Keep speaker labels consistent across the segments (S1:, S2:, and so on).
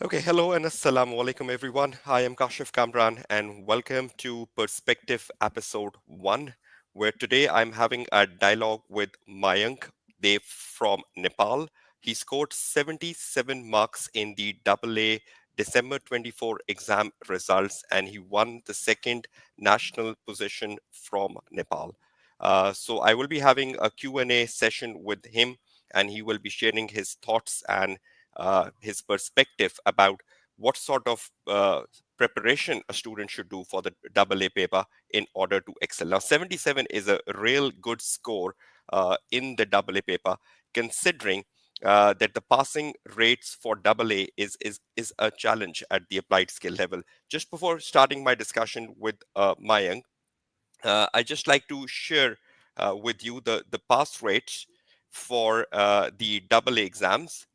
S1: Okay, hello and assalamu alaikum everyone. I am Kashif Kamran and welcome to Perspective episode 1, where today I'm having a dialogue with Mayank Dev from Nepal. He scored 77 marks in the AA December 24 exam results and he won the second national position from Nepal. So I will be having a Q&A session with him and he will be sharing his thoughts and his perspective about what sort of preparation a student should do for the AA paper in order to excel. Now, 77 is a real good score in the AA paper, considering that the passing rates for AA is a challenge at the applied skill level. Just before starting my discussion with Mayank, I just like to share with you the pass rates for the AA exams.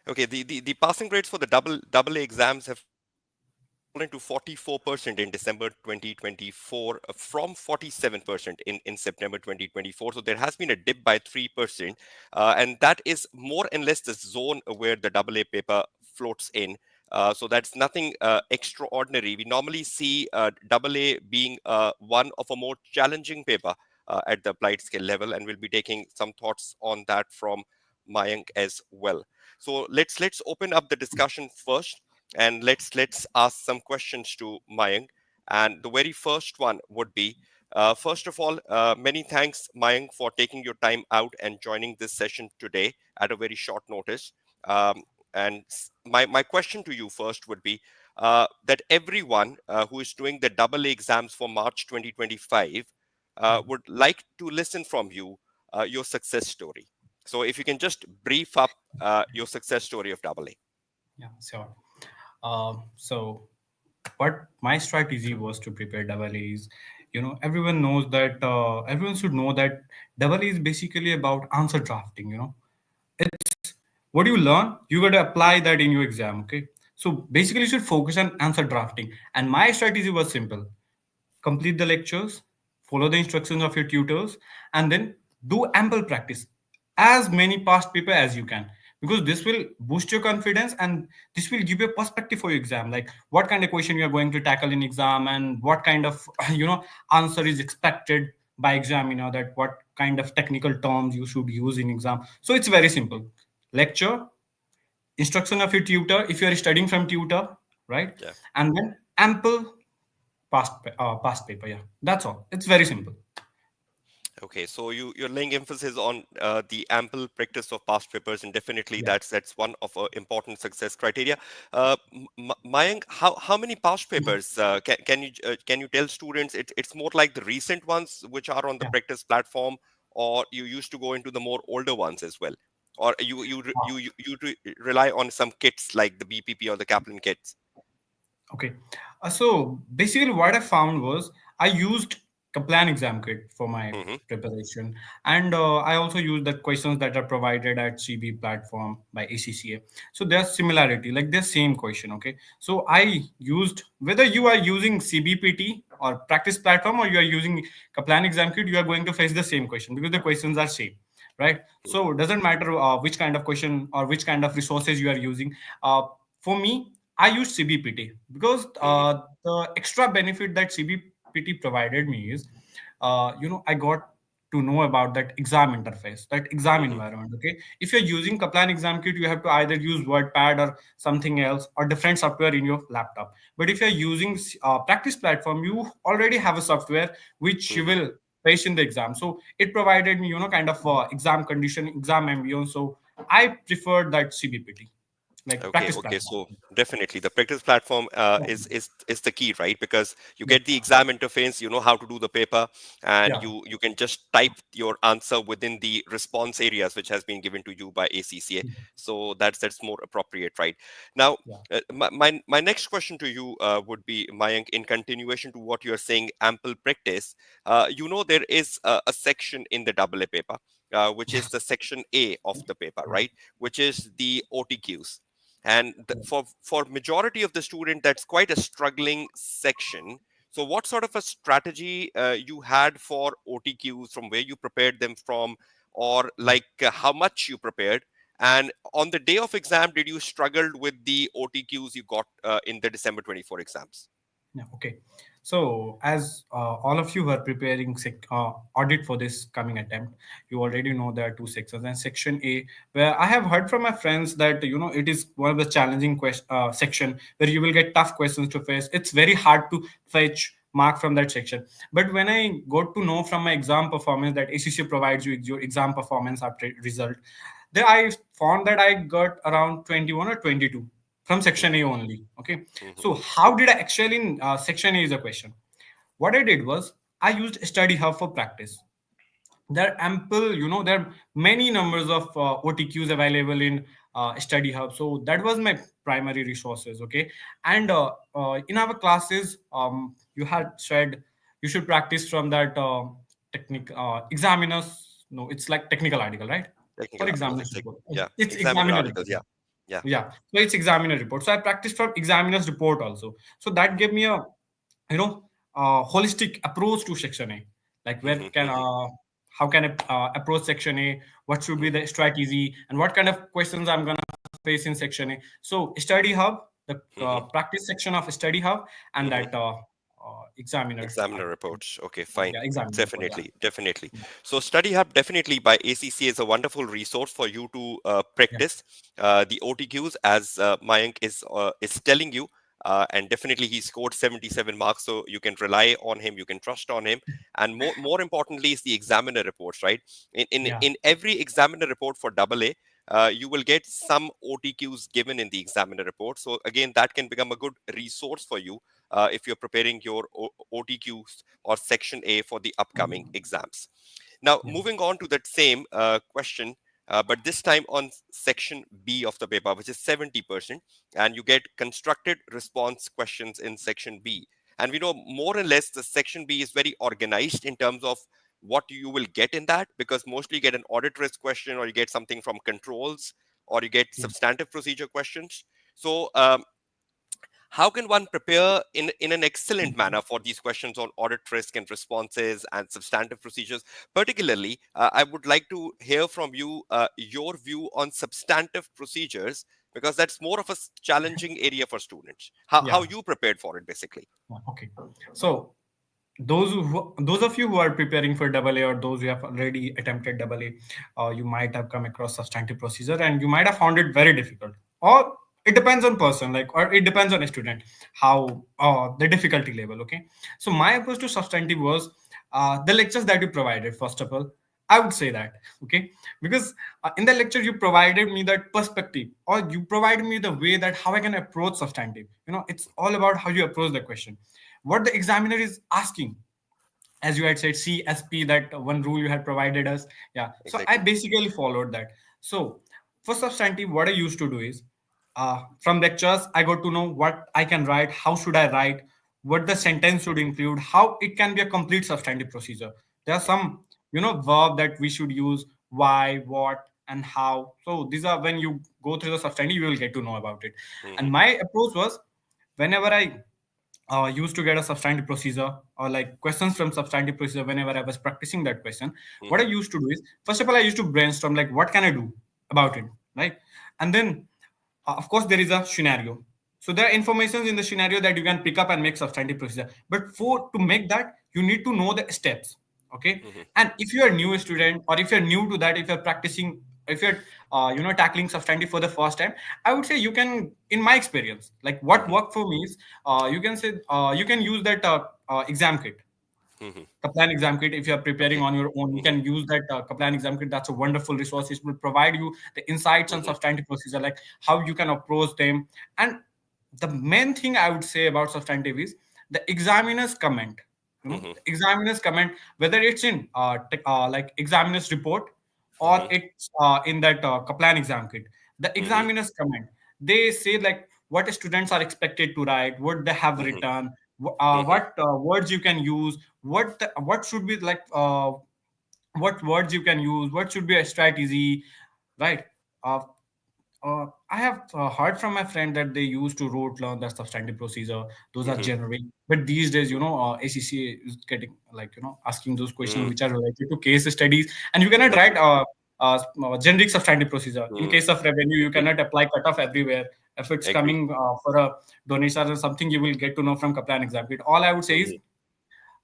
S1: Okay, the passing rates for the double A exams have fallen to 44% in December 2024 from 47% in September 2024. So there has been a dip by 3%. And that is more and less the zone where the AA paper floats in. So that's nothing extraordinary. We normally see AA being one of a more challenging paper at the applied skill level, and we'll be taking some thoughts on that from Mayank as well. So let's open up the discussion first and let's ask some questions to Mayank. And the very first one would be, first of all, many thanks, Mayank, for taking your time out and joining this session today at a very short notice. My question to you first would be that everyone who is doing the AA exams for March 2025
S2: Yeah,
S1: would like to listen from you your success story. So if you can just brief up your success story of AA.
S2: yeah, sure. So, what my strategy was to prepare double A's. Everyone knows that everyone should know that double A is basically about answer drafting. It's what you learn, you got to apply that in your exam. Okay, so basically, you should focus on answer drafting. And my strategy was simple: complete the lectures, follow the instructions of your tutors, and then do ample practice, as many past paper as you can, because this will boost your confidence and this will give you a perspective for your exam, like what kind of question you are going to tackle in exam and what kind of answer is expected by examiner, that what kind of technical terms you should use in exam. So it's very simple: lecture, instruction of your tutor if you are studying from tutor, right?
S1: Yeah.
S2: And then ample past paper. Yeah, that's all. It's very simple.
S1: Okay, so you're laying emphasis on the ample practice of past papers, and definitely
S2: Yeah,
S1: that's one of important success criteria. Mayank, how many past papers can you tell students? It's more like the recent ones which are on the
S2: yeah.
S1: practice platform, or you used to go into the more older ones as well, or you rely on some kits like the BPP or the Kaplan kits.
S2: Okay. So basically, what I found was I used Kaplan exam kit for my
S1: Hmm.
S2: preparation, and I also used the questions that are provided at CB platform by ACCA. So there's similarity, like they're same question. Okay. So I used, whether you are using CBPT or practice platform or you are using Kaplan exam kit, you are going to face the same question because the questions are same, right?
S1: Hmm.
S2: So it doesn't matter which kind of question or which kind of resources you are using. For me, I use CBPT because
S1: Hmm.
S2: the extra benefit that CBPT provided me is, I got to know about that exam interface, that exam
S1: Hmm.
S2: environment. Okay, if you're using Kaplan Exam Kit, you have to either use WordPad or something else or different software in your laptop. But if you're using Practice Platform, you already have a software which you
S1: Hmm.
S2: will face in the exam. So it provided me, kind of exam condition, exam ambience. So I preferred that CBPT, like
S1: Okay,
S2: Practice
S1: okay.
S2: Platform.
S1: So definitely the practice platform
S2: Yeah.
S1: is the key, right? Because you
S2: Yeah.
S1: get the exam interface, you know how to do the paper, and
S2: Yeah.
S1: you can just type your answer within the response areas which has been given to you by ACCA. So that's more appropriate, right? Now,
S2: Yeah.
S1: my next question to you would be, Mayank, in continuation to what you are saying, ample practice. There is a section in the AA paper, which is
S2: Yes.
S1: the section A of the paper,
S2: Yeah.
S1: right? Which is the OTQs, and for majority of the student that's quite a struggling section. So what sort of a strategy you had for OTQs, from where you prepared them from, or like how much you prepared? And on the day of exam, did you struggled with the OTQs you got in the December 24 exams?
S2: Yeah, okay. So, as all of you are preparing audit for this coming attempt, you already know there are two sections. And section A, where I have heard from my friends that it is one of the challenging section where you will get tough questions to face. It's very hard to fetch mark from that section. But when I got to know from my exam performance that ACC provides you with your exam performance after result, there I found that I got around 21 or 22 from section A
S1: Hmm.
S2: only. Okay,
S1: Hmm.
S2: so how did I excel in section A is a question. What I did was I used Study Hub for practice. There are ample, there are many numbers of OTQs available in Study Hub. So that was my primary resources. Okay, and in our classes, you had said you should practice from that examiners. No, it's like technical article, right? Or
S1: Technical, no,
S2: examiners
S1: it's like,
S2: report.
S1: yeah,
S2: It's
S1: examiner
S2: examiner
S1: articles.
S2: report.
S1: Yeah, yeah.
S2: Yeah, so it's examiner report. So I practiced from examiner's report also. So that gave me a holistic approach to section A. Like where can how can I approach section A? What should be the strategy and what kind of questions I'm gonna face in section A? So Study Hub, the practice section of Study Hub, and that examiner
S1: Examiner
S2: article.
S1: reports. Okay, fine.
S2: Yeah, examiner report. Yeah,
S1: Definitely, definitely. So Study Hub definitely by ACC is a wonderful resource for you to
S2: yeah,
S1: practice the OTQs, as Mayank is telling you. And definitely he scored 77 marks, so you can rely on him, you can trust on him. And more importantly is the examiner reports, right?
S2: yeah,
S1: In every examiner report for AA, you will get some OTQs given in the examiner report. So again, that can become a good resource for you if you're preparing your OTQs or Section A for the upcoming exams. Now,
S2: yeah,
S1: moving on to that same question, but this time on Section B of the paper, which is 70%, and you get constructed response questions in Section B. And we know more or less the Section B is very organized in terms of what you will get in that, because mostly you get an audit risk question, or you get something from controls, or you get
S2: yeah.
S1: substantive procedure questions. So how can one prepare in an excellent manner for these questions on audit risk and responses and substantive procedures? Particularly, I would like to hear from you your view on substantive procedures, because that's more of a challenging area for students. How
S2: Yeah.
S1: you prepared for it, basically.
S2: Okay. So those of you who are preparing for double A or those who have already attempted double A, you might have come across substantive procedure and you might have found it very difficult. Or it depends on person, like, or it depends on a student how the difficulty level. Okay. So my approach to substantive was the lectures that you provided. First of all, I would say that, okay, because in the lecture you provided me that perspective, or you provided me the way that how I can approach substantive. It's all about how you approach the question, what the examiner is asking. As you had said, CSP, that one rule you had provided us. Yeah, so I
S1: Exactly.
S2: basically followed that. So for substantive, what I used to do is from lectures I got to know what I can write, how should I write, what the sentence should include, how it can be a complete substantive procedure. There are some verb that we should use, why, what, and how. So these are, when you go through the substantive, you will get to know about it. And
S1: Hmm.
S2: my approach was, whenever I used to get a substantive procedure or like questions from substantive procedure, whenever I was practicing that question, what I
S1: Hmm.
S2: used to do is, first of all, I used to brainstorm like what can I do about it, right? And then of course there is a scenario. So there are informations in the scenario that you can pick up and make substantive procedure. But for to make that, you need to know the steps. Okay.
S1: Hmm.
S2: And if you are new student, or if you're new to that, if you're practicing, if you're tackling substantive for the first time, I would say you can, in my experience, like what
S1: Hmm.
S2: worked for me is, you can say, you can use that exam kit,
S1: Hmm.
S2: Kaplan exam kit. If you are preparing
S1: Okay.
S2: on your own, you
S1: Hmm.
S2: can use that Kaplan exam kit. That's a wonderful resource. It will provide you the insights on
S1: Hmm.
S2: substantive procedure, like how you can approach them. And the main thing I would say about substantive is the examiner's comment.
S1: Hmm.
S2: The examiner's comment, whether it's in like examiner's report, or
S1: Hmm.
S2: it's in that Kaplan exam kit. The
S1: Hmm.
S2: examiner's comment, they say like what students are expected to write, what they have
S1: Hmm.
S2: written,
S1: Hmm.
S2: what words you can use, what should be like, what words you can use, what should be a strategy, right? I have heard from my friend that they used to rote learn the substantive procedure. Those are
S1: Mm-hmm.
S2: generic. But these days, ACCA is getting like asking those questions
S1: Mm-hmm.
S2: which are related to case studies, and you cannot write generic substantive procedure. In
S1: Mm-hmm.
S2: case of revenue, you cannot apply cutoff everywhere. If it's
S1: Agree.
S2: coming for a donation or something, you will get to know from Kaplan exam kit. All I would say is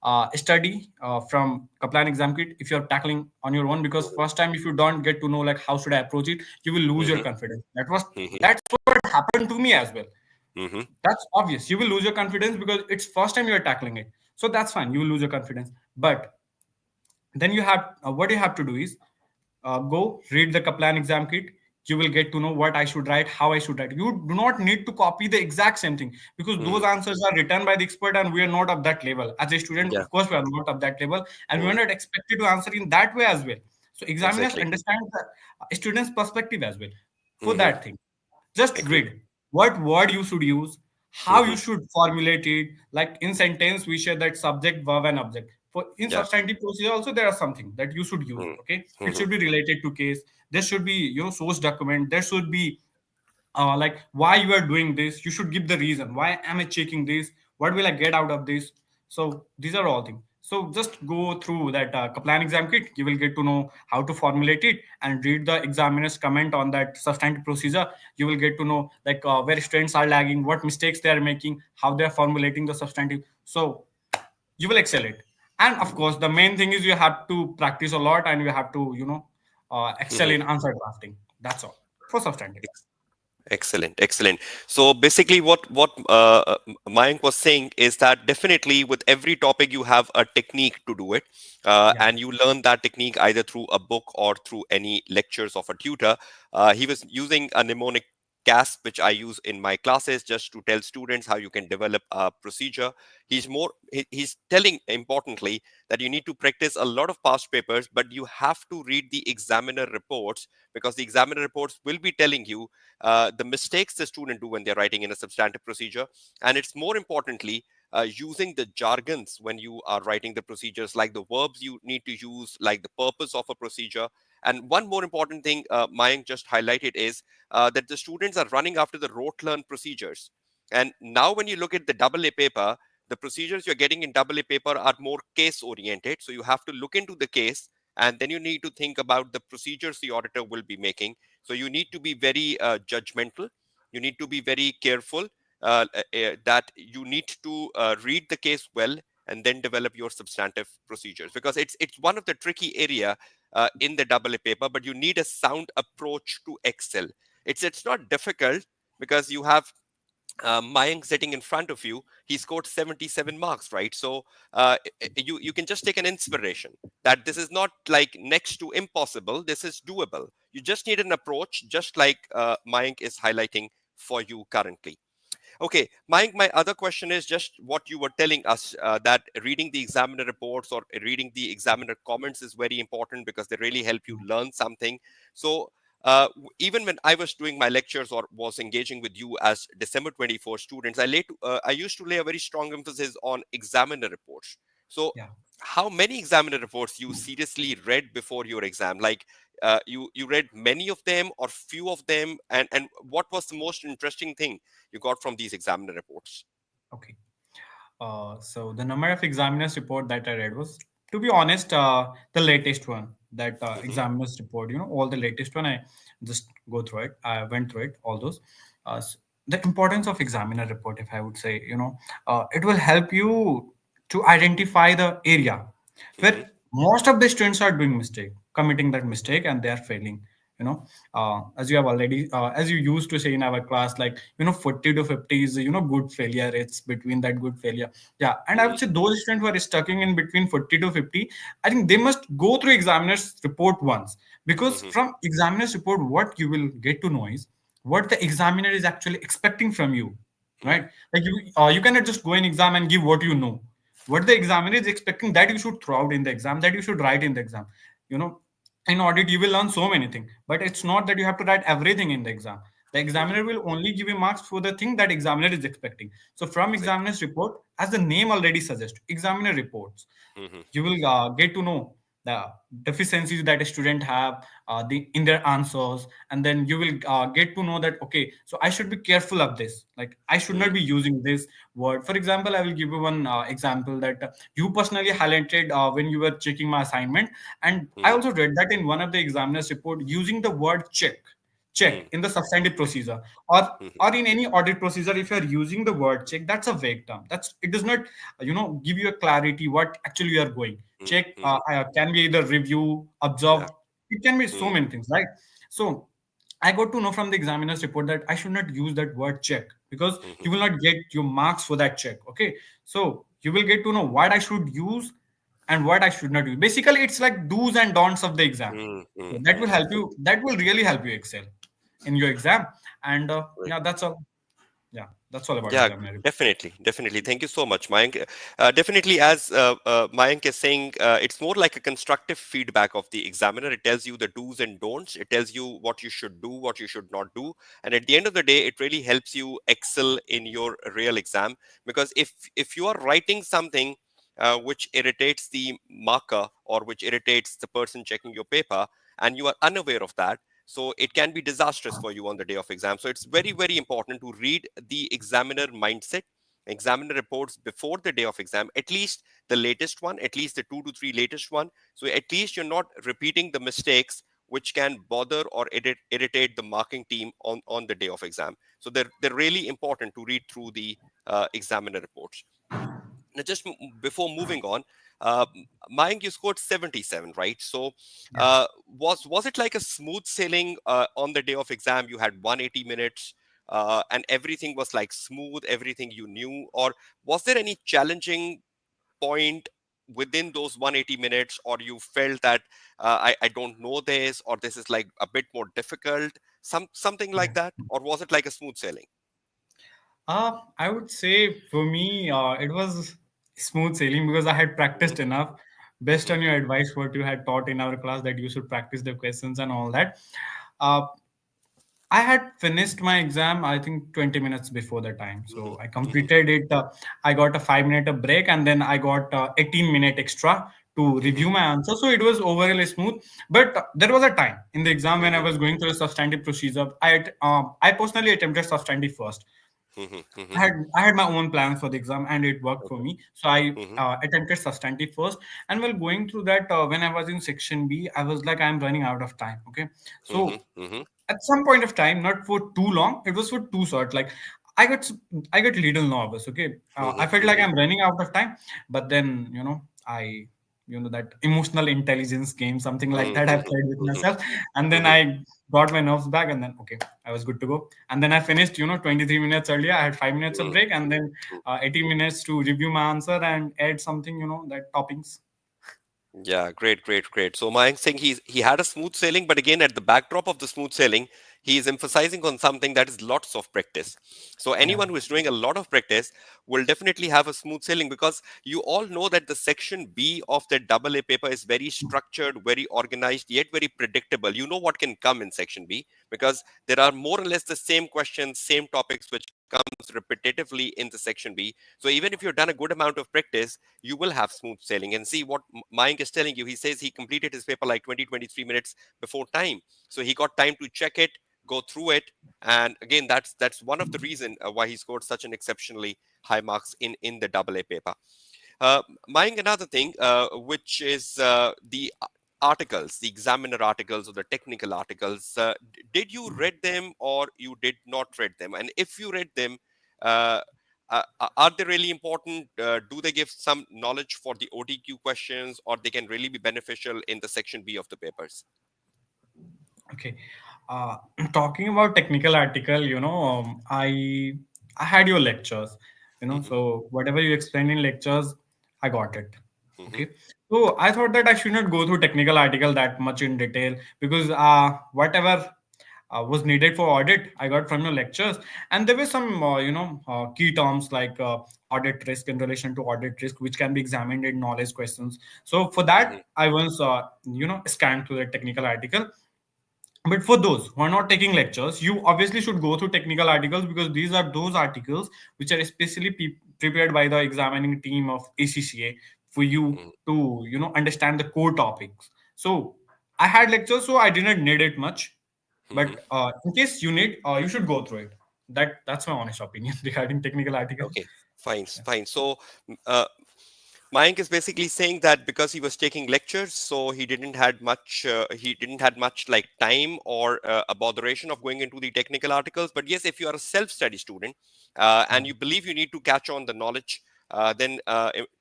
S1: Mm-hmm.
S2: study from Kaplan exam kit if you're tackling on your own, because first time if you don't get to know like how should I approach it, you will lose your
S1: Mm-hmm.
S2: confidence.
S1: Mm-hmm.
S2: That's what happened to me as well.
S1: Mm-hmm.
S2: That's obvious. You will lose your confidence because it's first time you're tackling it. So that's fine. You will lose your confidence. But then you have what you have to do is go read the Kaplan exam kit. You will get to know what I should write, how I should write. You do not need to copy the exact same thing, because
S1: Mm-hmm.
S2: those answers are written by the expert and we are not of that level. As a student,
S1: Yeah.
S2: of course, we are not of that level, and we are
S1: Mm.
S2: not expected to answer in that way as well. So examiners
S1: Exactly.
S2: understand the student's perspective as well. For
S1: Mm-hmm.
S2: that thing, just
S1: Agree.
S2: read what word you should use, how
S1: Mm-hmm.
S2: you should formulate it. Like in sentence, we share that subject, verb, and object. For in
S1: Yeah.
S2: substantive procedure, also there are something that you should use. Okay, it
S1: Mm-hmm.
S2: should be related to case. There should be source document. There should be like why you are doing this. You should give the reason. Why am I checking this? What will I get out of this? So these are all things. So just go through that Kaplan exam kit. You will get to know how to formulate it and read the examiner's comment on that substantive procedure. You will get to know like where students are lagging, what mistakes they are making, how they are formulating the substantive. So you will excel it. And of course, the main thing is you have to practice a lot and you have to excel
S1: Mm-hmm.
S2: in answer drafting. That's all for substantive.
S1: Excellent, excellent. So basically, what Mayank was saying is that definitely with every topic you have a technique to do it,
S2: Yeah.
S1: and you learn that technique either through a book or through any lectures of a tutor. He was using a mnemonic CASP, which I use in my classes just to tell students how you can develop a procedure. He's telling importantly that you need to practice a lot of past papers, but you have to read the examiner reports, because the examiner reports will be telling you the mistakes the student do when they're writing in a substantive procedure. And it's more importantly, using the jargons when you are writing the procedures, like the verbs you need to use, like the purpose of a procedure. And one more important thing Mayank just highlighted is that the students are running after the rote learn procedures. And now when you look at the double A paper, the procedures you're getting in double A paper are more case oriented. So you have to look into the case, and then you need to think about the procedures the auditor will be making. So you need to be very judgmental. You need to be very careful, that you need to read the case well and then develop your substantive procedures, because it's one of the tricky area in the double A paper. But you need a sound approach to excel. It's not difficult, because you have Mayank sitting in front of you. He scored 77 marks, right? So you can just take an inspiration that this is not like next to impossible. This is doable. You just need an approach, just like Mayank is highlighting for you currently. Okay, my other question is just what you were telling us, that reading the examiner reports or reading the examiner comments is very important, because they really help you learn something. So even when I was doing my lectures or was engaging with you as December 24 students, I used to lay a very strong emphasis on examiner reports. So
S2: Yeah.
S1: how many examiner reports you seriously read before your exam? Like you read many of them or few of them, and what was the most interesting thing you got from these examiner reports?
S2: Okay. So the number of examiners report that I read was, to be honest, the latest one. That
S1: Hmm.
S2: examiners report, all the latest one. I just go through it. I went through it, all those. The importance of examiner report, if I would say, it will help you to identify the area
S1: Hmm.
S2: where most of the students are doing mistake, committing that mistake, and they are failing. As you have already, as you used to say in our class, like 40 to 50 is good failure. It's between that good failure. Yeah, and I would
S1: Hmm.
S2: say those students who are stuck in between 40 to 50, I think they must go through examiner's report once, because
S1: Hmm.
S2: from examiner's report, what you will get to know is what the examiner is actually expecting from you,
S1: Hmm.
S2: right? Like you cannot just go in exam and give what you know. What the examiner is expecting, that you should throw out in the exam, that you should write in the exam. you know in audit you will learn so many things, but it's not that you have to write everything in the exam. The
S1: Hmm.
S2: examiner will only give you marks for the thing that examiner is expecting. So from
S1: Exactly.
S2: examiner's report, as the name already suggests, examiner reports,
S1: Hmm.
S2: you will get to know the deficiencies that a student have in their answers, and then you will get to know that okay, so I should be careful of this, like I should not
S1: mm,
S2: be using this word. For example, I will give you one example that you personally highlighted when you were checking my assignment, and I
S1: mm,
S2: also read that in one of the examiner's report using the word check
S1: mm,
S2: in the substantive procedure, or
S1: mm,
S2: or in any audit procedure. If you are using the word check, that's a vague term. That's, it does not give you a clarity what actually you are going.
S1: mm,
S2: Check
S1: mm.
S2: can be either review, observe,
S1: Yeah.
S2: it can be so
S1: Mm,
S2: many things, right? So I got to know from the examiner's report that I should not use that word check, because
S1: mhm,
S2: you will not get your marks for that check. Okay, so you will get to know what I should use and what I should not use. Basically, it's like do's and don'ts of the exam.
S1: mm,
S2: So
S1: mm,
S2: that will
S1: mm.
S2: help you. That will really help you excel in your exam. And
S1: Right.
S2: yeah, that's all. Yeah, that's all about
S1: Yeah,
S2: exam.
S1: definitely, definitely. Thank you so much, Mayank. Definitely, as Mayank is saying, it's more like a constructive feedback of the examiner. It tells you the do's and don'ts. It tells you what you should do, what you should not do, and at the end of the day, it really helps you excel in your real exam. Because if you are writing something which irritates the marker or which irritates the person checking your paper, and you are unaware of that, so it can be disastrous for you on the day of exam. So it's very, very important to read the examiner mindset, examiner reports before the day of exam, at least the latest one, at least the 2 to 3 latest one. So at least you're not repeating the mistakes which can bother or irritate the marking team on the day of exam. So they're really important to read through the examiner reports. Now, just before moving on, uh, Mayank, you scored 77, right? So,
S2: Yeah.
S1: was it like a smooth sailing on the day of exam? You had 180 minutes, and everything was like smooth, everything you knew, or was there any challenging point within those 180 minutes, or you felt that I don't know this, or this is like a bit more difficult, something like that, or was it like a smooth sailing?
S2: I would say for me, it was smooth sailing because I had
S1: Hmm.
S2: practiced enough. Based
S1: Hmm.
S2: on your advice, what you had taught in our class, that you should practice the questions and all that. Uh, I had finished my exam, I think 20 minutes before the time.
S1: Hmm.
S2: So I
S1: Hmm.
S2: completed it. I got a 5 minute break, and then I got 18-minute extra to
S1: Hmm.
S2: review my answer. So it was overall smooth. But there was a time in the exam when I
S1: Hmm.
S2: was going through the substantive procedure. I personally attempted substantive first.
S1: Hmm. Hmm.
S2: I had my own plans for the exam, and it worked for
S1: Okay.
S2: me. So I
S1: Mhm,
S2: attempted substantive first, and while going through that, when I was in section B, I was like, I'm running out of time. Okay,
S1: mhm,
S2: so
S1: mhm,
S2: at some point of time, not for too long, it was for too short. Like I got I got little nervous. Okay, I
S1: mhm,
S2: felt like
S1: mhm,
S2: I'm running out of time, but then that emotional intelligence game, something like that, I
S1: mhm,
S2: played with
S1: mhm,
S2: myself, and then
S1: mhm,
S2: I got my nerves back, and then okay, I was good to go. And then I finished 23 minutes earlier. I had 5 minutes of
S1: mhm,
S2: break, and then
S1: mhm.
S2: 18 minutes to review my answer and add something, that toppings.
S1: Yeah, great, great, great. So Mayank saying he had a smooth sailing, but again, at the backdrop of the smooth sailing, he is emphasizing on something that is lots of practice. So
S2: Yeah.
S1: anyone who is doing a lot of practice will definitely have a smooth sailing, because you all know that the section B of the double A paper is very structured, very organized, yet very predictable. You know what can come in section B, because there are more or less the same questions, same topics which comes repetitively in the section B. So even if you've done a good amount of practice, you will have smooth sailing. And see what Mayank is telling you. He says he completed his paper like 20-23 minutes before time. So he got time to check it, go through it. And again, that's one of the reason why he scored such an exceptionally high marks in the double A paper. Uh, Mayank, another thing, which is the articles, the examiner articles or the technical articles. Did you read them or you did not read them? And if you read them, uh, are they really important? Do they give some knowledge for the ODQ questions, or they can really be beneficial in the section B of the papers?
S2: Okay. Uh, Talking about technical article, I had your lectures,
S1: Hmm.
S2: so whatever you explained in lectures, I got it.
S1: Hmm.
S2: Okay. So I thought that I should not go through technical article that much in detail, because whatever was needed for audit, I got from your lectures, and there were some, key terms like audit risk in relation to audit risk, which can be examined in knowledge questions. So for
S1: Hmm.
S2: that, I once, scanned through the technical article. But for those who are not taking lectures, you obviously should go through technical articles, because these are those articles which are especially prepared by the examining team of ACCA for you
S1: Mm-hmm.
S2: to understand the core topics. So I had lectures, so I didn't need it much.
S1: Mm-hmm.
S2: But in case you need, you should go through it. That's my honest opinion regarding technical articles.
S1: Okay, fine, fine. So, uh, Mayank is basically saying that because he was taking lectures, so he didn't had much like time or a botheration of going into the technical articles. But yes, if you are a self-study student
S2: Yeah.
S1: and you believe you need to catch on the knowledge, then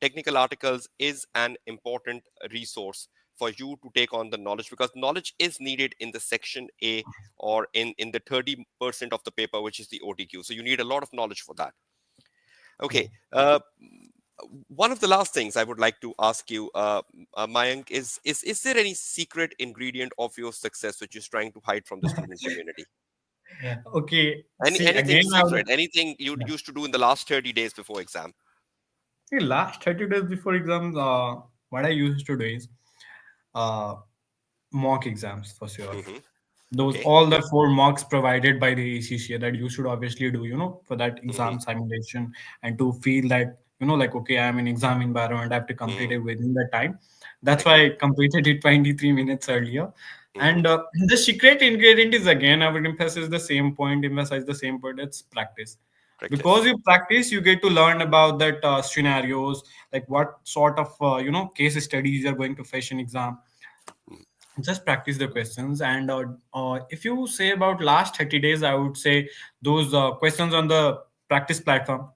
S1: technical articles is an important resource for you to take on the knowledge, because knowledge is needed in the section A or in the 30% of the paper, which is the OTQ. So you need a lot of knowledge for that.
S2: Yeah.
S1: Okay. One of the last things I would like to ask you, Mayank, is there any secret ingredient of your success which is trying to hide from the student community?
S2: Okay. See
S1: Anything
S2: again. I would.
S1: secret? Anything you
S2: Yeah.
S1: used to do in the last 30 days before exam?
S2: See, last 30 days before exams, what I used to do is uh, mock exams for sure.
S1: Hmm.
S2: Those
S1: Okay.
S2: all the four mocks provided by the ACCA that you should obviously do, for that
S1: Hmm.
S2: exam simulation, and to feel that like, okay, I'm in exam environment, I have to complete
S1: Hmm.
S2: it within that time. That's why
S1: Agree.
S2: I completed it 23 minutes earlier.
S1: Hmm.
S2: And the secret ingredient is, again, I would emphasize the same point. It's practice. Because
S1: Practice.
S2: you practice, you get to learn about that scenarios, like what sort of case studies you're going to face in exam.
S1: Hmm.
S2: Just practice the questions. And if you say about last 30 days, I would say those questions on the practice platform,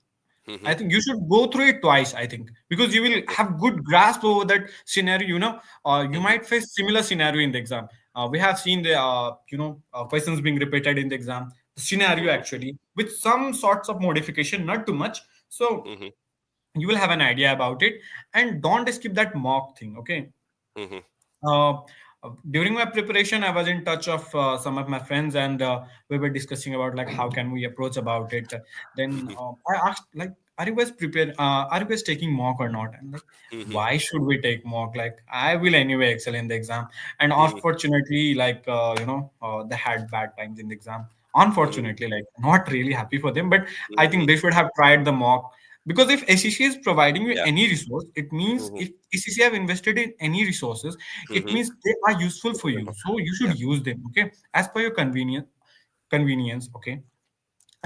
S1: Hmm.
S2: I think you should go through it twice, I think, because you will
S1: Okay.
S2: have good grasp over that scenario. You
S1: Hmm.
S2: might face similar scenario in the exam. We have seen the questions being repeated in the exam, the scenario
S1: Hmm.
S2: actually with some sorts of modification, not too much. So
S1: Hmm.
S2: you will have an idea about it. And don't skip that mock thing, okay?
S1: Hmm.
S2: uh, During my preparation, I was in touch of some of my friends, and we were discussing about like how can we approach about it. Then
S1: Hmm.
S2: I asked, like, are you guys prepared, are you guys taking mock or not? And like,
S1: Hmm.
S2: why should we take mock? Like, I will anyway excel in the exam. And
S1: Hmm.
S2: unfortunately, like, they had bad times in the exam.
S1: Hmm.
S2: Unfortunately, like, not really happy for them, but I think
S1: Hmm.
S2: they should have tried the mock. Because if ACC is providing you
S1: Yeah.
S2: any resource, it means
S1: Hmm.
S2: if ACC have invested in any resources, it
S1: Hmm.
S2: means they are useful for you. So you should
S1: Yeah.
S2: use them, okay, as per your convenience, okay.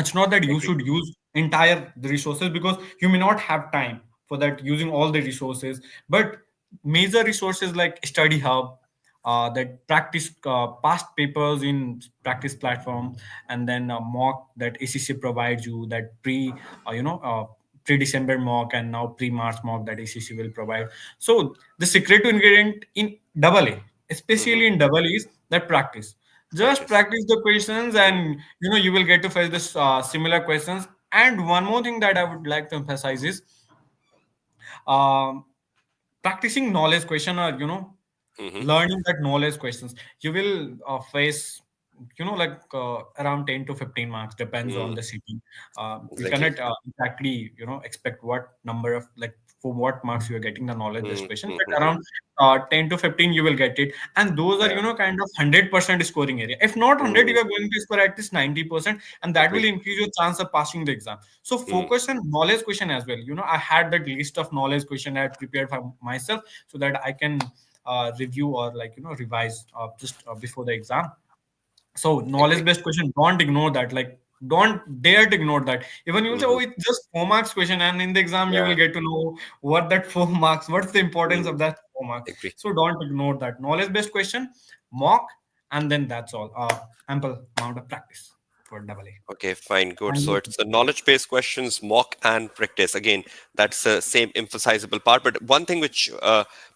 S2: It's not that you
S1: Agree.
S2: should use entire the resources, because you may not have time for that using all the resources. But major resources like study hub, that practice past papers in practice platform, and then mock that ACC provides you, that pre-December mock, and now pre-March mock that ACC will provide. So the secret ingredient in double A,
S1: Hmm.
S2: especially in double A, is that practice. Just
S1: Practice.
S2: practice the questions,
S1: Hmm.
S2: and you will get to face this similar questions. And one more thing that I would like to emphasize is um, practicing knowledge question, or
S1: Hmm.
S2: learning that knowledge questions. You will face like around 10 to 15 marks, depends on
S1: Hmm.
S2: the city. You
S1: Exactly.
S2: cannot exactly expect what number of, like, for what marks you are getting the knowledge based
S1: Hmm.
S2: question, but
S1: Hmm.
S2: around 10 to 15 you will get it. And those are
S1: Yeah.
S2: kind of 100% scoring area. If not 100,
S1: Hmm.
S2: you are going to score at least 90%, and that will
S1: Agree.
S2: increase your chance of passing the exam. So
S1: Hmm.
S2: focus on knowledge question as well. I had that list of knowledge question I had prepared for myself, so that I can review, or like revise just before the exam. So knowledge
S1: Agree.
S2: based question, don't ignore that. Like, don't dare to ignore that. Even you will say,
S1: Hmm.
S2: oh, it's just 4 marks question, and in the exam you will
S1: Yeah.
S2: get to know what that 4 marks, what's the importance
S1: Hmm.
S2: of that 4 marks.
S1: Agree.
S2: So don't ignore that knowledge based question, mock, and then that's all. Ample amount of practice for double A.
S1: Okay, fine, good.
S2: And
S1: So it's a knowledge-based questions, mock and practice. Again, that's the same emphasizable part. But one thing which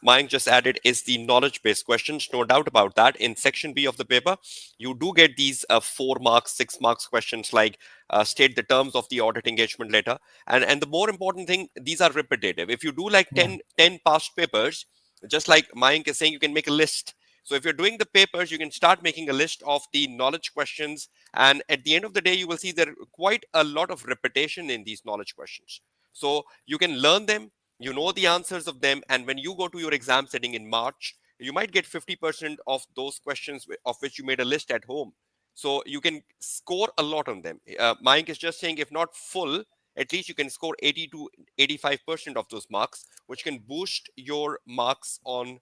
S1: Mayank just added is the knowledge-based questions. No doubt about that. In section B of the paper, you do get these 4 marks, 6 marks questions like state the terms of the audit engagement letter. And the more important thing, these are repetitive. If you do like
S2: yeah,
S1: 10 past papers, just like Mayank is saying, you can make a list. So if you're doing the papers, you can start making a list of the knowledge questions, and at the end of the day, you will see there are quite a lot of repetition in these knowledge questions. So you can learn them, you know the answers of them, and when you go to your exam setting in March, you might get 50% of those questions of which you made a list at home. So you can score a lot on them. Mayank is just saying, if not full, at least you can score 80 to 85% of those marks, which can boost your marks on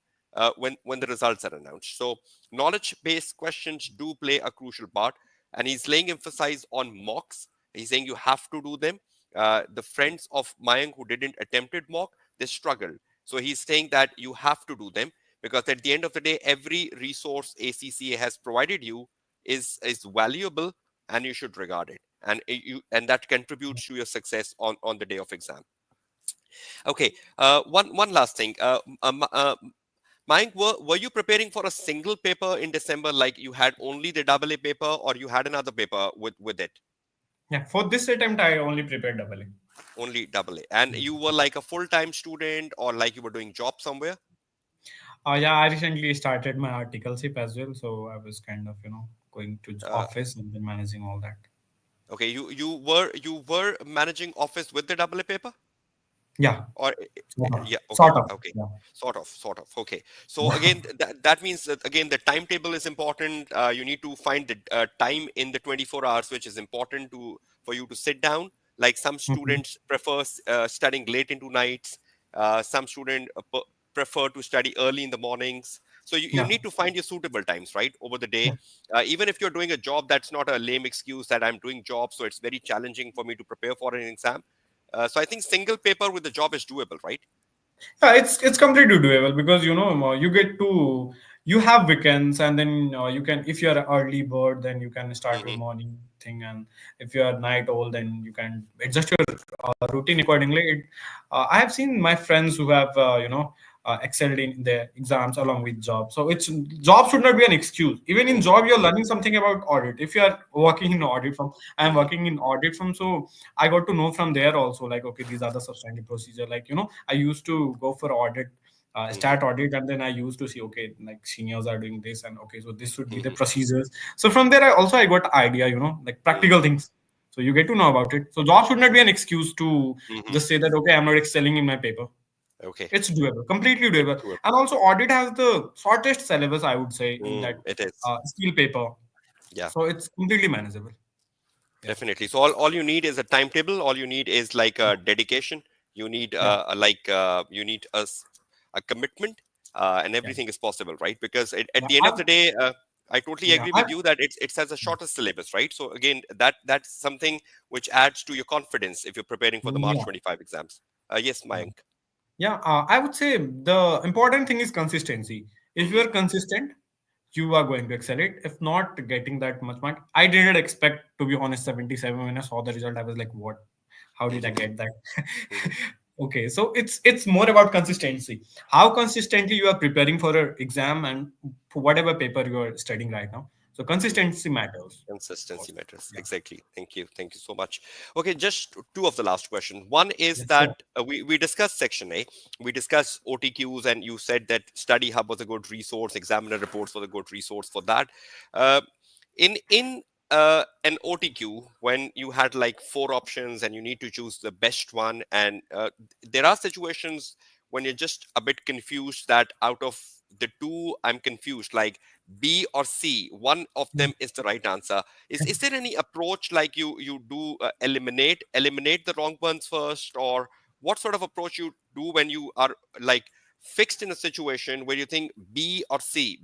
S1: when the results are announced. So knowledge based questions do play a crucial part, and he's laying emphasis on mocks. He's saying you have to do them. The friends of Mayank who didn't attempted mock, they struggled. So he's saying that you have to do them, because at the end of the day, every resource ACCA has provided you is valuable, and you should regard it, and that contributes to your success on the day of exam. Okay, one last thing. Mayank, were you preparing for a single paper in December, like you had only the double A paper, or you had another paper with it?
S2: Yeah, for this attempt, I only prepared double A.
S1: Only double A. And you were like a full-time student, or like you were doing job somewhere?
S2: Yeah, I recently started my articleship as well, so I was kind of, going to
S1: Uh,
S2: office and then managing all that.
S1: okay, you were managing office with the double A paper,
S2: Yeah,
S1: or
S2: sort of,
S1: yeah, okay,
S2: sort of.
S1: okay,
S2: Yeah,
S1: sort of, okay. So again, that means that again the timetable is important. You need to find the time in the 24 hours, which is important to for you to sit down. Like some
S2: Mhm.
S1: students prefer studying late into nights. Some students prefer to study early in the mornings. So you
S2: Yeah,
S1: need to find your suitable times, right, over the day.
S2: yeah.
S1: Even if you're doing a job, that's not a lame excuse that I'm doing job, so it's very challenging for me to prepare for an exam. So I think single paper with the job is doable, right?
S2: Yeah, it's completely doable because you get to you have weekends, and then you can, if you're an early bird, then you can start your
S1: Hmm.
S2: morning thing, and if you're a night owl, then you can adjust your routine accordingly. I have seen my friends who have excelled in their exams along with job, so it's job should not be an excuse. Even in
S1: Hmm.
S2: job, you're learning something about audit. If you are working in audit firm, I am
S1: Hmm.
S2: working in audit firm, so I got to know from there also, like, okay, these are the substantive procedure. Like, I used to go for audit,
S1: Hmm.
S2: start audit, and then I used to see, okay, like seniors are doing this, and okay, so this should be the
S1: Hmm.
S2: procedures. So from there, I got idea, like
S1: Hmm.
S2: practical things. So you get to know about it. So job should not be an excuse to
S1: Hmm.
S2: just say that, okay, I'm not excelling in my paper.
S1: Okay,
S2: It's doable, completely
S1: it's
S2: doable.
S1: doable.
S2: And also, audit has the shortest syllabus, I would say, in that
S1: It is.
S2: skill paper.
S1: Yeah,
S2: So it's completely manageable. Yeah.
S1: definitely. So all you need is a timetable. All you need is like a dedication. You need
S2: Yeah.
S1: you need a commitment, and
S2: Yeah.
S1: everything is possible, right? Because at
S2: Yeah.
S1: the end of the day, I totally
S2: Yeah.
S1: agree with you that it has a shorter syllabus, right? So again, that's something which adds to your confidence if you're preparing for the March
S2: Yeah.
S1: 25 exams. Yes,
S2: Yeah.
S1: Mayank.
S2: Yeah, I would say the important thing is consistency. If you
S1: Hmm.
S2: are consistent, you are going to excel it. If not getting that much mark, I didn't expect, to be honest, 77 when I saw the result. I was like, what? How did I
S1: Hmm.
S2: get that?
S1: Hmm.
S2: Okay, so it's more about consistency. How consistently you are preparing for an exam and for whatever paper you are studying right now. So
S1: Hmm.
S2: consistency matters.
S1: Consistency matters.
S2: Yeah.
S1: Exactly. Thank you. Thank you so much. Okay, just two of the last questions. One is
S2: Yes,
S1: that
S2: sure.
S1: we discussed section A. We discussed OTQs, and you said that Study Hub was a good resource, examiner reports was a good resource for that. Uh, in an OTQ, when you had like four options and you need to choose the best one, and there are situations when you're just a bit confused that out of the two, I'm confused, like B or C, one of
S2: Yeah.
S1: them is the right answer. Is there any approach like you do eliminate the wrong ones first, or what sort of approach you do when you are like fixed in a situation where you think B or C,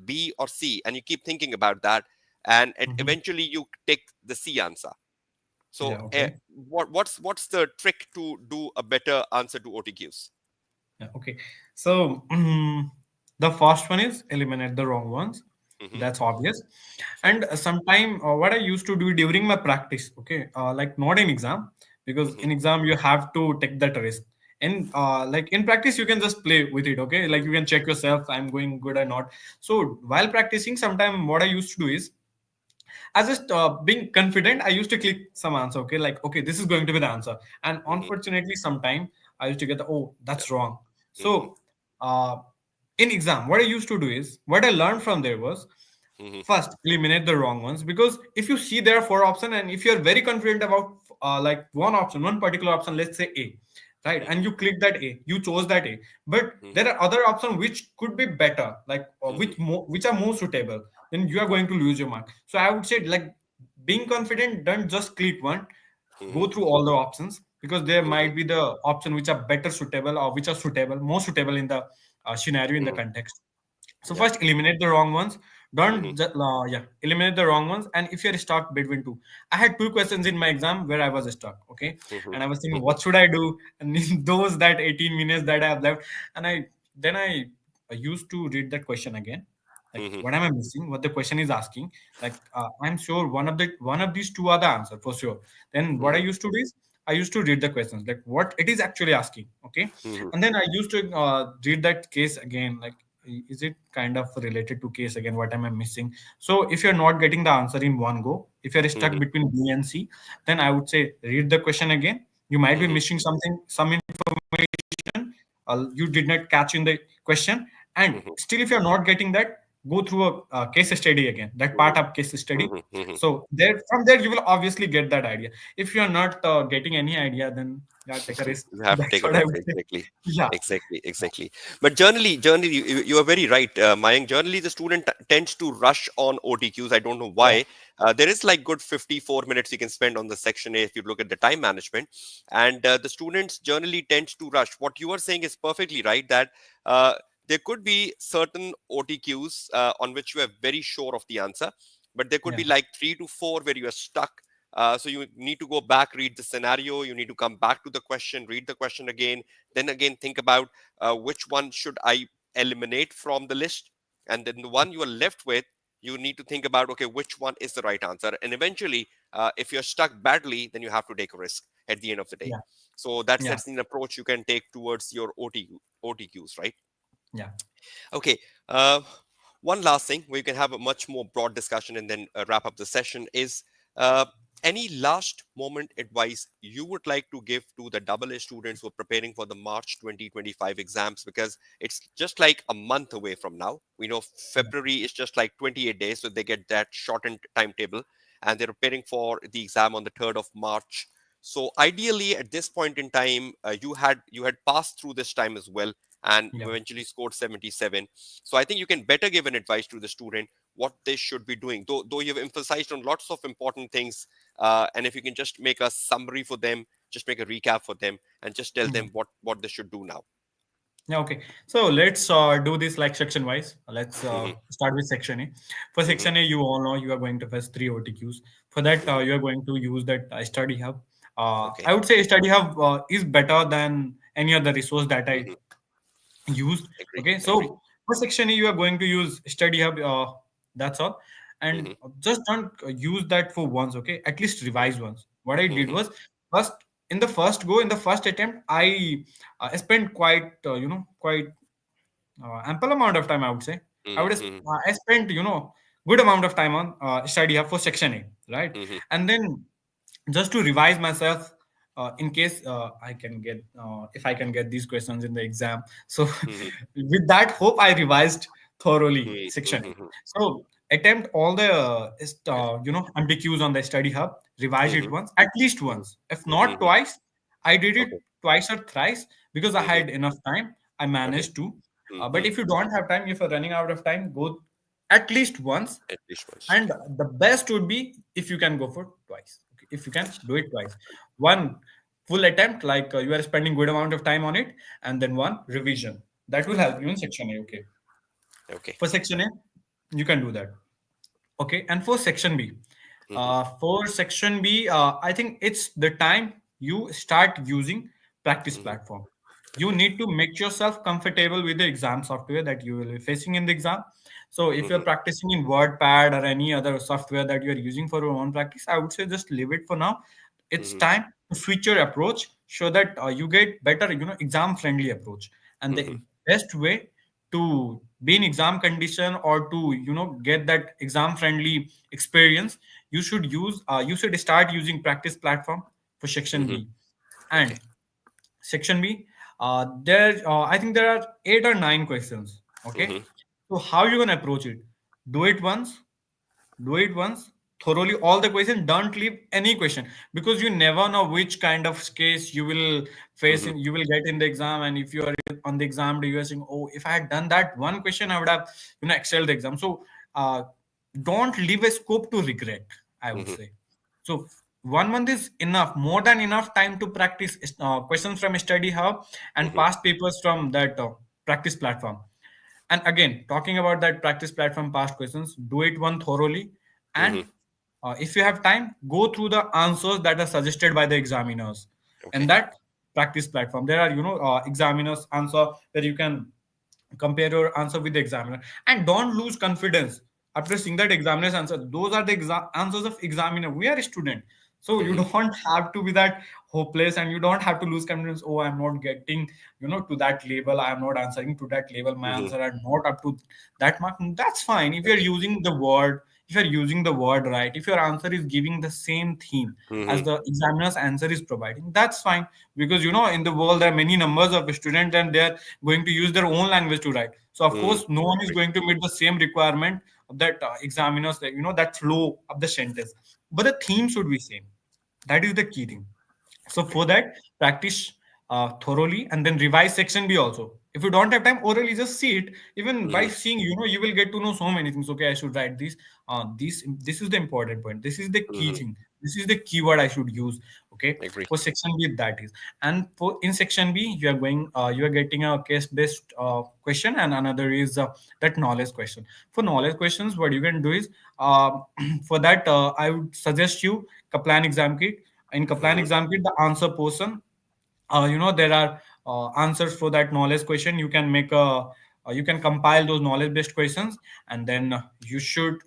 S1: and you keep thinking about that, and
S2: Mhm.
S1: eventually you take the C answer. So
S2: Yeah. Okay.
S1: what's the trick to do a better answer to OTQs?
S2: Yeah, okay. So the first one is eliminate the wrong ones.
S1: Hmm.
S2: That's obvious.
S1: Yeah.
S2: And sometime what I used to do during my practice, okay, like not in exam, because
S1: Hmm.
S2: in exam you have to take that risk. And like in practice, you can just play with it, okay? Like you can check yourself, I'm going good or not. So while practicing, sometime what I used to do is I just being confident. I used to click some answer. Okay, like okay, this is going to be the answer. And
S1: Hmm.
S2: unfortunately, sometime I used to get the, oh,
S1: Yeah.
S2: that's wrong.
S1: Hmm.
S2: So uh, in exam, what I used to do is what I learned from there was
S1: Hmm.
S2: first eliminate the wrong ones, because if you see there are four options and if you're very confident about like one option, one particular option, let's say A, right, and
S1: Hmm.
S2: you click that A, you chose that A, but
S1: Hmm.
S2: there are other options which could be better, like
S1: Hmm.
S2: which are more suitable, then you are going to lose your mark. So I would say, like, being confident, don't just click one,
S1: Hmm.
S2: go through all the options, because there
S1: Mhm.
S2: might be the option which are better suitable, or which are suitable, more suitable in the scenario, in the
S1: Mhm.
S2: context. So
S1: Yeah.
S2: first eliminate the wrong ones.
S1: Mhm.
S2: Yeah, eliminate the wrong ones. And if you're stuck between two, I had two questions in my exam where I was stuck. Okay,
S1: Mhm.
S2: and I was thinking,
S1: Mhm.
S2: what should I do? And in those that 18 minutes that I have left, and I used to read that question again. Like,
S1: Mhm.
S2: what am I missing? What the question is asking? Like, I'm sure one of these two are the answer for sure. Then what I
S1: Mhm.
S2: used to do is I used to read the questions, like what it is actually asking. Okay,
S1: Mhm.
S2: and then I used to read that case again, like is it kind of related to case again, what am I missing? So if you're not getting the answer in one go, if you're stuck
S1: Mhm.
S2: between B and C, then I would say read the question again. You might be
S1: Mhm.
S2: missing something, some information you did not catch in the question. And
S1: Mhm.
S2: still if you're not getting that, go through a case study again, that part
S1: Mhm.
S2: of case study.
S1: Mhm. Mhm.
S2: So there, from there you will obviously get that idea. If you're not getting any idea, then yeah, take a risk.
S1: You have to
S2: That's
S1: take a
S2: what I
S1: risk.
S2: would say.
S1: Exactly.
S2: Yeah.
S1: Exactly. Exactly. But generally, you are very right, Mayank. Generally, the student tends to rush on OTQs. I don't know
S2: Yeah.
S1: why. There is like good 54 minutes you can spend on the section A if you look at the time management, and the students generally tends to rush. What you are saying is perfectly right. That uh, there could be certain OTQs on which you are very sure of the answer, but there could
S2: Yeah.
S1: be like 3 to 4 where you are stuck. So you need to go back, read the scenario. You need to come back to the question, read the question again, then again think about which one should I eliminate from the list, and then the one you are left with, you need to think about, okay, which one is the right answer, and eventually, if you're stuck badly, then you have to take a risk at the end of the day.
S2: Yeah.
S1: So that's
S2: Yeah.
S1: that's an approach you can take towards your OTQs, right?
S2: Yeah.
S1: Okay. Uh, one last thing, we can have a much more broad discussion and then wrap up the session is uh, any last moment advice you would like to give to the double A students who are preparing for the March 2025 exams, because it's just like a month away from now. We know
S2: Yeah.
S1: February is just like 28 days, so they get that shortened timetable, and they're preparing for the exam on the 3rd of March. So ideally, at this point in time, you had passed through this time as well, and you
S2: Yeah.
S1: eventually scored 77. So I think you can better give an advice to the student what they should be doing. Though you've emphasized on lots of important things, and if you can just make a summary for them, just make a recap for them, and just tell
S2: Yeah.
S1: them what they should do now.
S2: Yeah, okay. So let's do this like section wise. Let's
S1: Hmm.
S2: start with section A. For
S1: Hmm.
S2: section A, you all know you are going to face three OTQs. For that,
S1: Hmm.
S2: you are going to use that study hub.
S1: Okay.
S2: I would say study hub is better than any other resource that I
S1: Hmm.
S2: used.
S1: Agree.
S2: Okay,
S1: Agree.
S2: so for section A, you are going to use study hub. That's all, and
S1: Hmm.
S2: just don't use that for once. Okay, at least revise once. What I did
S1: Hmm.
S2: was first in the first attempt, I spent quite quite ample amount of time. I would say
S1: Hmm. Hmm.
S2: I spent good amount of time on study hub for section A, right?
S1: Hmm.
S2: And then just to revise myself in case if I can get these questions in the exam. So
S1: Hmm.
S2: with that hope, I revised thoroughly
S1: Hmm.
S2: section A.
S1: Hmm.
S2: So attempt all the MPQs on the study hub, revise it
S1: Hmm.
S2: once, at least
S1: Hmm.
S2: once, if not
S1: Hmm.
S2: twice. I did it
S1: Okay.
S2: twice or thrice because I
S1: Hmm.
S2: had enough time. I
S1: Okay.
S2: managed to. But
S1: Hmm.
S2: if you don't have time, if you're running out of time, go at least once.
S1: At least once.
S2: And the best would be if you can go for twice. Okay, if you can do it twice, one full attempt, like you are spending good amount of time on it, and then one revision. That will help you in section A. Okay,
S1: Okay.
S2: for section A, you can do that. Okay, and for section B,
S1: Hmm.
S2: I think it's the time you start using practice
S1: Hmm.
S2: platform. You need to make yourself comfortable with the exam software that you will be facing in the exam. So if you're
S1: Hmm.
S2: practicing in WordPad or any other software that you're using for your own practice, I would say just leave it for now. It's
S1: Hmm.
S2: time to switch your approach so that you get better, exam friendly approach. And
S1: Hmm.
S2: the best way to be in exam condition, or to get that exam friendly experience, you should start using practice platform for section
S1: Hmm.
S2: B.
S1: Okay.
S2: And section B, I think there are 8 or 9 questions. Okay,
S1: Hmm.
S2: so how you gonna approach it? Do it once, do it once thoroughly all the question. Don't leave any question, because you never know which kind of case
S1: Hmm.
S2: you will get in the exam. And if you are on the exam day, you are saying, oh, if I had done that one question, I would have excelled the exam. So don't leave a scope to regret, I would
S1: Hmm.
S2: say. So 1 month is enough, more than enough time to practice questions from study hub and
S1: Mm-hmm.
S2: past papers from that practice platform. And again, talking about that practice platform past questions, do it one thoroughly.
S1: Mm-hmm.
S2: And if you have time, go through the answers that are suggested by the examiners.
S1: Okay.
S2: And that practice platform, there are examiners answer where you can compare your answer with the examiner, and don't lose confidence after seeing that examiner's answer. Those are the answers of examiner. We are a student, so you
S1: Mm-hmm.
S2: don't have to be that hopeless, and you don't have to lose confidence. Oh, I'm not getting to that level, I am not answering to that level, my
S1: Mm-hmm.
S2: answer are not up to that mark. That's fine if you're
S1: Okay.
S2: using the word, if you're using the word right, if your answer is giving the same theme as
S1: Mm-hmm.
S2: the examiner's answer is providing, that's fine. Because in the world there are many numbers of students, and they're going to use their own language to write. So of
S1: Mm-hmm.
S2: course no one is
S1: Agree.
S2: going to meet the same requirement of that examiners, that that flow of the sentence, but the theme should be same. That is the key thing. So
S1: Agree.
S2: for that, practice thoroughly, and then revise section B also. If you don't have time orally, just see it. Even by
S1: Mm-hmm.
S2: seeing, you will get to know so many things. Okay, I should write this. This is the important point. This is the key
S1: Mm-hmm.
S2: thing. This is the keyword I should use. Okay,
S1: Agree.
S2: for section B that is, and for in section B you are getting a case based question, and another is that knowledge question. For knowledge questions, what you can do is for that I would suggest you Kaplan exam kit. In Kaplan
S1: Mm-hmm.
S2: exam kit, the answer portion, there are answers for that knowledge question. You can make a you can compile those knowledge based questions, and then you should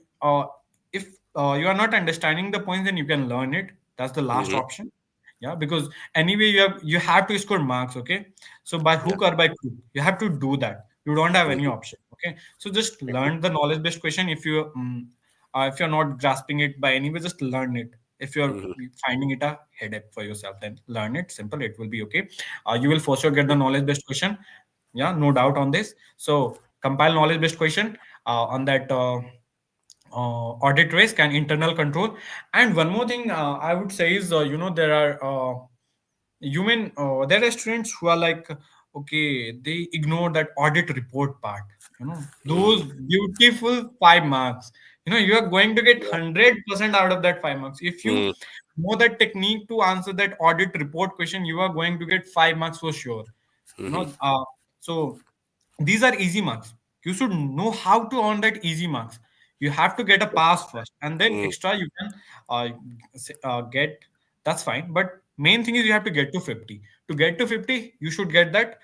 S2: if you are not understanding the points, then you can learn it. That's the last
S1: Mm-hmm.
S2: option. Yeah, because anyway you have to score marks. Okay, so by
S1: Yeah.
S2: hook or by crook, you have to do that. You don't have any
S1: Mm-hmm.
S2: option. Okay, so just
S1: Agree.
S2: learn the knowledge based question. If you're not grasping it by any way, just learn it. If you're
S1: Mm-hmm.
S2: finding it a headache for yourself, then learn it. Simple, it will be okay. You will for sure get the
S1: Agree.
S2: knowledge based question. Yeah, no doubt on this. So compile knowledge based question on that audit risk and internal control. And one more thing I would say is there are there are students who are like, okay, they ignore that audit report part.
S1: Mm-hmm.
S2: Those beautiful 5 marks. You are going to get
S1: Yeah.
S2: 100% out of that 5 marks. If you
S1: Mm-hmm.
S2: know that technique to answer that audit report question, you are going to get 5 marks for sure. you
S1: Mm-hmm.
S2: know uh, so these are easy marks. You should know how to earn that easy marks. You have to get a pass first, and then
S1: Mm-hmm.
S2: extra you can uh, get. That's fine, but main thing is you have to get to 50. To get to 50, you should get that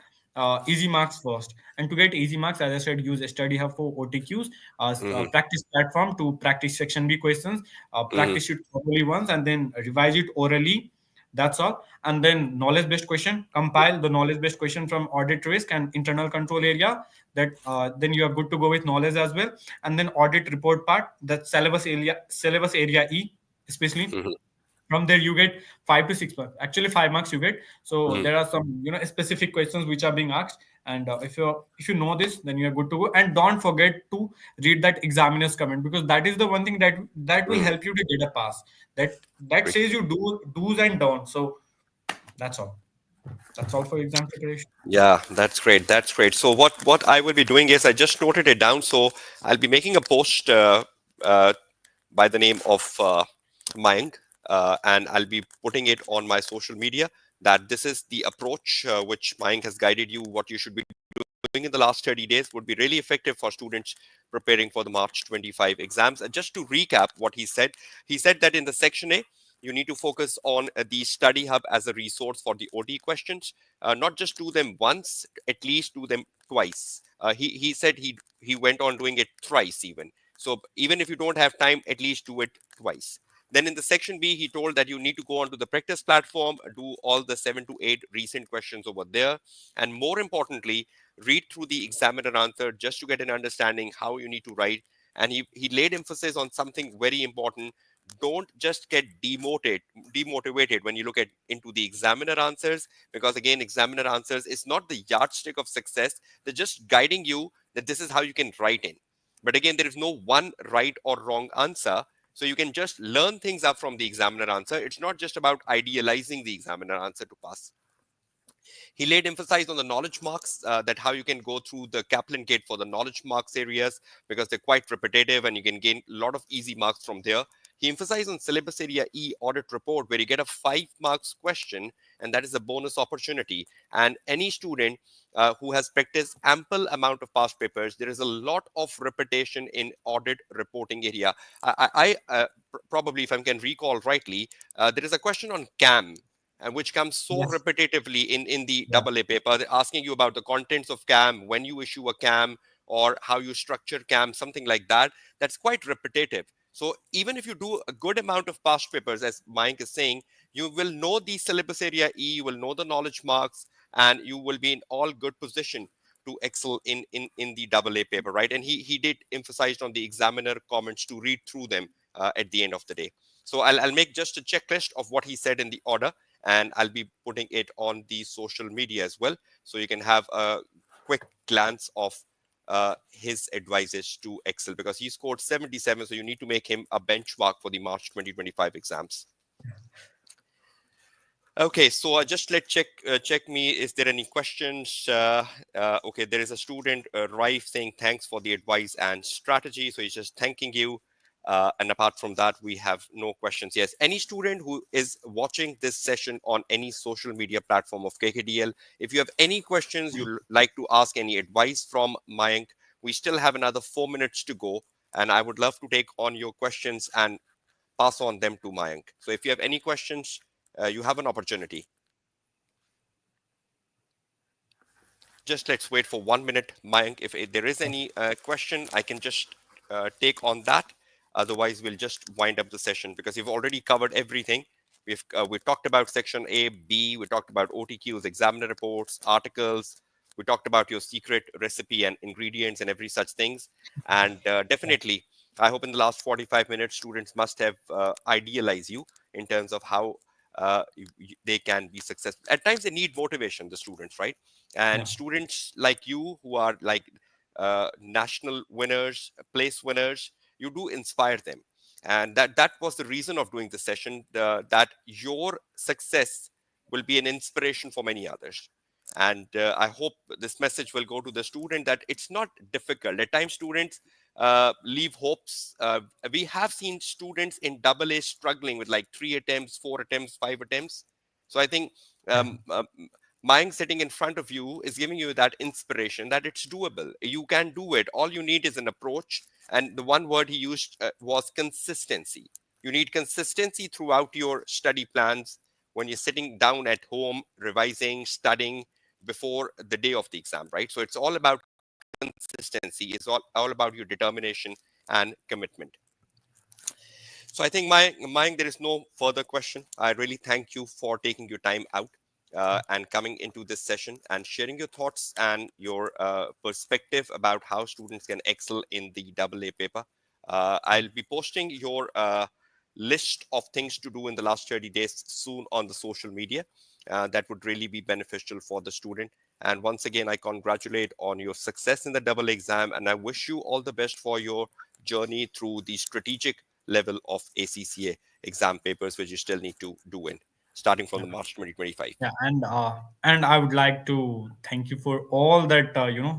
S2: easy marks first. And to get easy marks, as I said, use study hub for OTQs,
S1: Mm-hmm.
S2: practice platform to practice section B questions,
S1: Mm-hmm.
S2: practice it thoroughly once, and then revise it orally. That's all. And then knowledge based question, compile the knowledge based question from audit risk and internal control area. That then you are good to go with knowledge as well. And then audit report part, that syllabus area E, especially.
S1: Mm-hmm.
S2: From there you get 5 to 6 marks, actually 5 marks you get. So
S1: Mm-hmm.
S2: there are some specific questions which are being asked. And if you know this, then you are good to go. And don't forget to read that examiner's comment, because that is the one thing that will
S1: Mm-hmm.
S2: help you to get a pass. That
S1: Agree.
S2: says you do do's and don'ts. So that's all. That's all for exam preparation.
S1: Yeah, that's great. That's great. So what I will be doing is I just noted it down. So I'll be making a post by the name of Mayank, and I'll be putting it on my social media that this is the approach which Mayank has guided you. What you should be doing in the last 30 days would be really effective for students preparing for the March 25 exams. And just to recap what he said that in the section A, you need to focus on the study hub as a resource for the OT questions. Not just do them once, at least do them twice. He said he went on doing it thrice even. So even if you don't have time, at least do it twice. Then in the section B, he told that you need to go onto the practice platform, do all the 7 to 8 recent questions over there, and more importantly, read through the examiner answer just to get an understanding how you need to write. And he laid emphasis on something very important. Don't just get demotivated when you look at into the examiner answers, because again, examiner answers is not the yardstick of success. They're just guiding you that this is how you can write in. But again, there is no one right or wrong answer. So you can just learn things up from the examiner answer. It's not just about idealizing the examiner answer to pass. He laid emphasis on the knowledge marks, that how you can go through the Kaplan gate for the knowledge marks areas, because they're quite repetitive and you can gain a lot of easy marks from there. He emphasized on syllabus area E audit report, where you get a 5 marks question, and that is a bonus opportunity. And any student who has practiced ample amount of past papers, there is a lot of repetition in audit reporting area. Probably, if I can recall rightly, there is a question on CAM, and which comes so
S2: Yes.
S1: repetitively in the
S2: Yeah.
S1: double A paper. They're asking you about the contents of CAM, when you issue a CAM, or how you structure CAM, something like that. That's quite repetitive. So even if you do a good amount of past papers, as Mayank is saying, you will know the syllabus area E, you will know the knowledge marks, and you will be in all good position to excel in the double A paper, right? And he did emphasize on the examiner comments to read through them at the end of the day. So I'll make just a checklist of what he said in the order, and I'll be putting it on the social media as well, so you can have a quick glance of his advices to excel, because he scored 77, so you need to make him a benchmark for the March 2025 exams. Okay, so just let check me. Is there any questions? Okay, there is a student, Raif, saying thanks for the advice and strategy. So he's just thanking you. And apart from that, we have no questions. Yes, any student who is watching this session on any social media platform of KKDL, if you have any questions you'd like to ask, any advice from Mayank, we still have another 4 minutes to go, and I would love to take on your questions and pass on them to Mayank. So if you have any questions, you have an opportunity. Just let's wait for 1 minute, Mayank. If there is any question, I can just take on that. Otherwise, we'll just wind up the session, because you've already covered everything. We talked about section A, B. We talked about OTQs, examiner reports, articles. We talked about your secret recipe and ingredients and every such things. And definitely, I hope in the last 45 minutes, students must have idealized you in terms of how they can be successful. At times, they need motivation, the students, right? And
S2: Yeah.
S1: students like you, who are like national winners, place winners, you do inspire them. And that was the reason of doing the session, that your success will be an inspiration for many others. And I hope this message will go to the student, that it's not difficult. At times students leave hopes. We have seen students in double A struggling with like 3 attempts, 4 attempts, 5 attempts. So I think
S2: Yeah.
S1: Mind sitting in front of you is giving you that inspiration that it's doable. You can do it. All you need is an approach. And the one word he used was consistency. You need consistency throughout your study plans, when you're sitting down at home, revising, studying before the day of the exam, right? So it's all about consistency. It's all about your determination and commitment. So I think, Mayank, there is no further question. I really thank you for taking your time out and coming into this session and sharing your thoughts and your perspective about how students can excel in the double A paper. I'll be posting your list of things to do in the last 30 days soon on the social media. That would really be beneficial for the student. And once again, I congratulate on your success in the double exam, and I wish you all the best for your journey through the strategic level of ACCA exam papers, which you still need to do in starting from
S2: Yeah.
S1: the March 2025.
S2: Yeah, and I would like to thank you for all that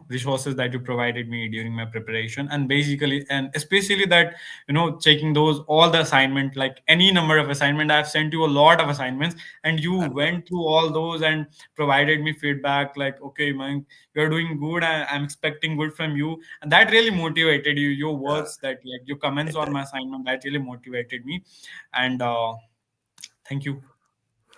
S2: resources that you provided me during my preparation, and basically and especially that checking those all the assignment, like any number of assignment. I've sent you a lot of assignments, and you
S1: And
S2: went through all those and provided me feedback like, okay, man, you're doing good. I'm expecting good from you, and that really motivated you. Your
S1: uh,
S2: words, that like your comments on my assignment, that really motivated me, and thank you.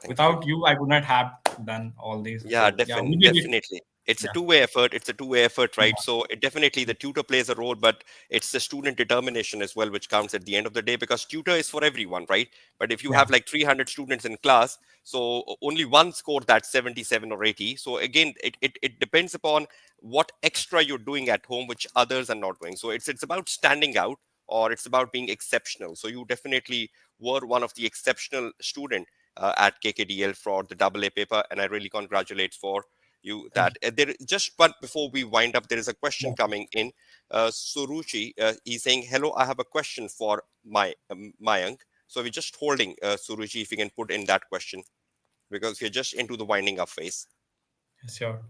S1: thank you.
S2: Without you, I could not have done all this.
S1: Yeah,
S2: So yeah, we did it.
S1: definitely. It's a
S2: Yeah,
S1: two-way effort. It's a two-way effort,
S2: yeah,
S1: right? So it definitely, the tutor plays a role, but it's the student determination as well, which counts at the end of the day, because tutor is for everyone, right? But if you
S2: yeah,
S1: have like 300 students in class, so only one scored that 77 or 80. So again, it depends upon what extra you're doing at home, which others are not doing. So it's about standing out, or it's about being exceptional. So you definitely were one of the exceptional student at KKDL for the double A paper, and I really congratulate for you
S2: thank
S1: that
S2: you.
S1: but before we wind up, there is a question
S2: Yeah,
S1: coming in. Suruchi, he's saying, hello, I have a question for Mayank. So we're just holding, Suruchi, if you can put in that question, because we're just into the winding up phase.
S2: sure.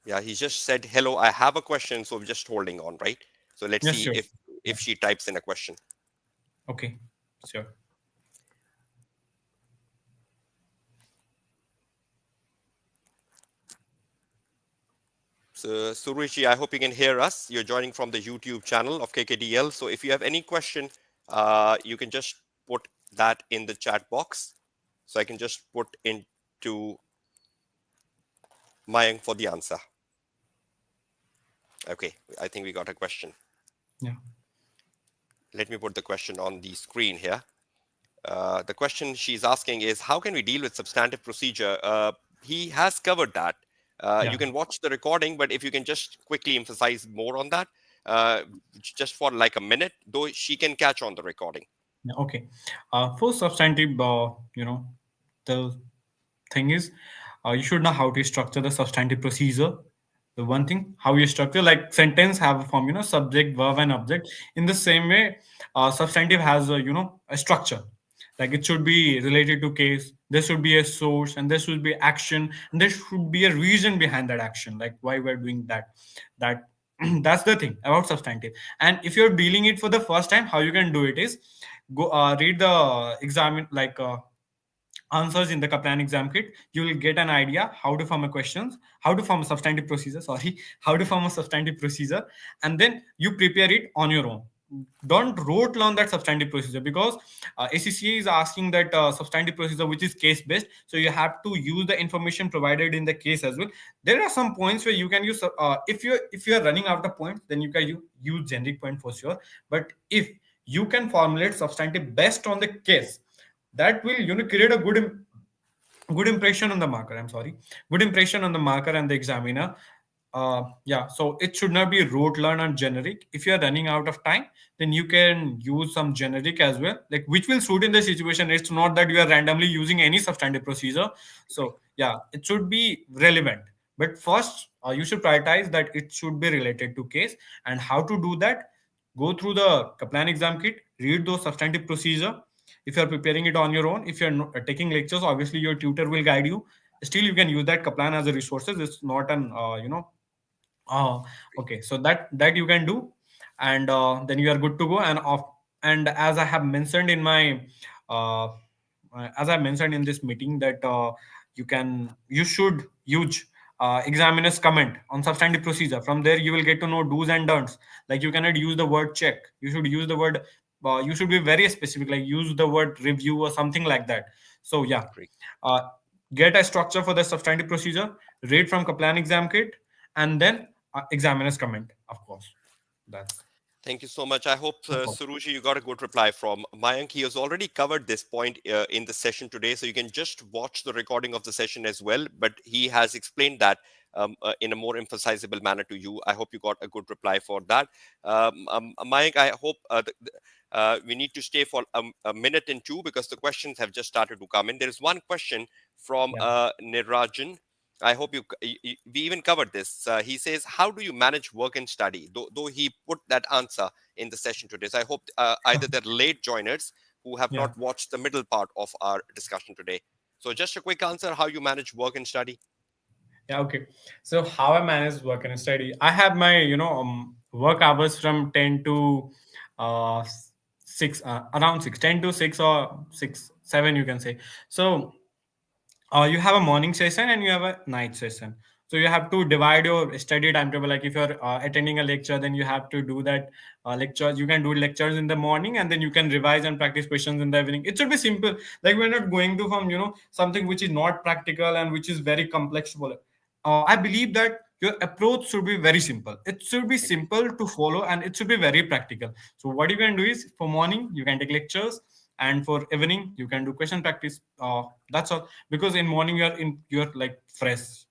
S1: Yeah, he just said, hello, I have a question. So we're just holding on, right? So let's
S2: Yes,
S1: see
S2: sure.
S1: if
S2: Yeah.
S1: she types in a question.
S2: Okay. Sure.
S1: So, Suruchi, I hope you can hear us. You're joining from the YouTube channel of KKDL. So, if you have any question, you can just put that in the chat box. So, I can just put into Mayank for the answer. Okay, I think we got a question.
S2: Yeah.
S1: Let me put the question on the screen here. The question she's asking is, how can we deal with substantive procedure? He has covered that. You
S2: Yeah.
S1: can watch the recording, but if you can just quickly emphasize more on that, uh, just for like a minute, though she can catch on the recording.
S2: Yeah, okay. For substantive, the thing is, you should know how to structure the substantive procedure. The one thing, how you structure, like sentence have a form, subject, verb, and object. In the same way, substantive has a, a structure. Like it should be related to case. There should be a source, and there should be action, and there should be a reason behind that action, like why we're doing that. That that's the thing about substantive. And if you're dealing it for the first time, how you can do it is go read the exam like answers in the Kaplan exam kit. You will get an idea how to form a questions, how to form a substantive procedure, sorry, how to form a substantive procedure, and then you prepare it on your own. Don't rote learn that substantive procedure, because ACCA is asking that substantive procedure which is case based, so you have to use the information provided in the case as well. There are some points where you can use if you are running out of points, then you can use generic point for sure. But if you can formulate substantive based on the case, that will create a good impression on the marker. I'm sorry, good impression on the marker and the examiner. Yeah, so it should not be rote learn and generic. If you are running out of time, then you can use some generic as well, like which will suit in the situation. It's not that you are randomly using any substantive procedure.
S1: Agree.
S2: So yeah, it should be relevant. But first, you should prioritize that it should be related to case. And how to do that? Go through the Kaplan exam kit, read those substantive procedure. If you're preparing it on your own, if you're taking lectures, obviously your tutor will guide you. Still you can use that Kaplan as a resources. It's not an uh, okay, so that you can do. And then you are good to go. And off. And uh, as I mentioned in this meeting, that you should use examiner's comment on substantive procedure. From there you will get to know do's and don'ts. Like you cannot use the word check, you should use the word you should be very specific, like use the word review or something like that. So yeah,
S1: Agree.
S2: uh, get a structure for the substantive procedure, read from Kaplan exam kit, and then examiner's comment, of course. That's
S1: Thank you so much. I hope,
S2: no problem.
S1: Suruchi, you got a good reply from Mayank. He has already covered this point in the session today, so you can just watch the recording of the session as well. But he has explained that in a more emphasizable manner to you. I hope you got a good reply for that. Mayank, I hope we need to stay for a minute and two because the questions have just started to come in. There is one question from
S2: Yeah.
S1: Nirajan. I hope we even covered this. He says, how do you manage work and study? Though he put that answer in the session today. So I hope either they're late joiners who have
S2: Yeah.
S1: not watched the middle part of our discussion today. So just a quick answer, how you manage work and study.
S2: Yeah, okay. So how I manage work and study? I have my, work hours from 10 to 6, around 6, 10 to 6 or 6, 7, you can say. So you have a morning session and you have a night session. So you have to divide your study timetable. Like if you're attending a lecture, then you have to do that lecture. You can do lectures in the morning, and then you can revise and practice questions in the evening. It should be simple. Like we're not going to from something which is not practical and which is very complex. I believe that your approach should be very simple. It should be
S1: Agree.
S2: simple to follow, and it should be very practical. So what you can do is, for morning you can take lectures, and for evening you can do question practice. That's all. Because in morning you're like fresh,